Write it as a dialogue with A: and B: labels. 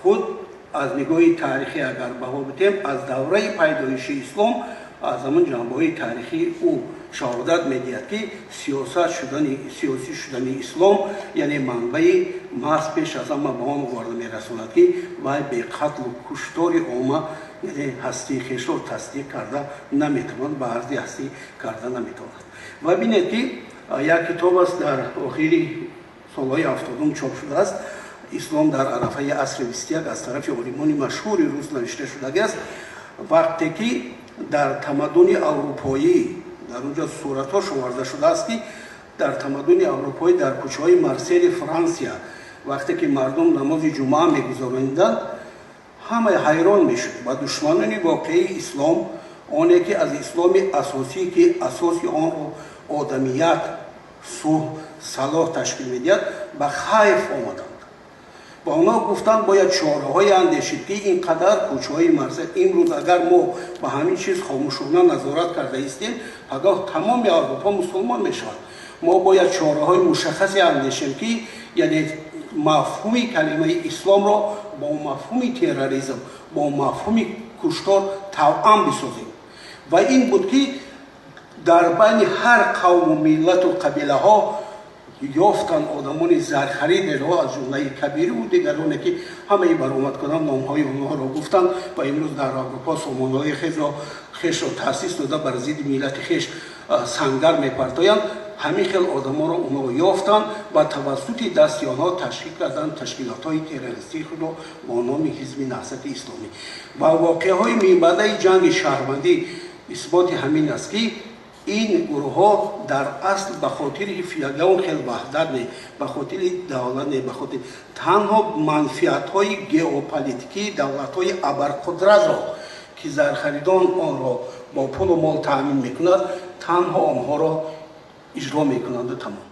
A: худ аз нигоҳи таърихӣ агар баҳо бидем, аз давраи пайдоиши ислом аз ҳамон ҷанбаҳои таърихӣ ӯ шаҳодат медиҳад ки сиёсӣ шудани ислом яъне манбаи маҳз пеш аз ҳама ба он оварда мерасонад ки вай бе қатлу куштори омма яъне ҳастии хешро тасдиқ карда наметавонад, ба арзи ҳастӣ карда наметавонад. Ва бинед ки як китоб аст дар охири солҳои 70 чоп шудааст. ислом дар арафаи асри 21 аз тарафи олимони машҳури рус навишта шудааст. вақте ки дар тамаддуни аврупоӣ дар онҷо суратҳош оварда шудааст ки дар тамаддуни аврупоӣ дар кӯчаҳои Марсели Франсия вақте ки мардум намози ҷумъа мегузарониданд, ҳама ҳайрон мешуд ба душманони воқеии ислом, оне ки аз исломи асосӣ ки асоси онро одамият, сулҳ, салоҳ ташкил медиҳад, ба хайф омаданд. با اونا گفتن باید چاره‌های اندیشید که اینقدر کوچه‌های مرزی امروز اگر ما به همین چیز خاموشانه نظارت کرده ایستیم پگاه تمام اروپا مسلمان میشود. ما باید چاره‌های مشخصی اندیشیم که یعنی مفهوم کلمه اسلام را با مفهوم تروریسم با مفهوم کشتار توأم بسازیم و این بود که در بین هر قوم و ملت و قبیله ها یافتن آدمان زرخرید را از جمله کبیری و دیگرانی که همه برآمد کردن نامهای آنها را گفتند و امروز در اروپا سامانه‌های خیش را تأسیس داده بر ضد ملت خیش سنگر می‌پرتایند. همین خیل آدما را اونها یافتند و توسط دست آنها تشکیل کردند تشکیلات‌های تروریستی خود را با نام حزب نهضت اسلامی. و واقعه‌های میانبرده جنگ شهروندی اثبات همین است که این گروه ها در اصل به خاطر یگان خیل وحدت نه، به خاطر دولت نه، به خاطر تنها منفعت های ژئوپلیتیکی دولت های ابرقدرت را که زرخریدان آن را با پول و مال تامین میکنند، تنها آنها را اجرا میکنند و تمام.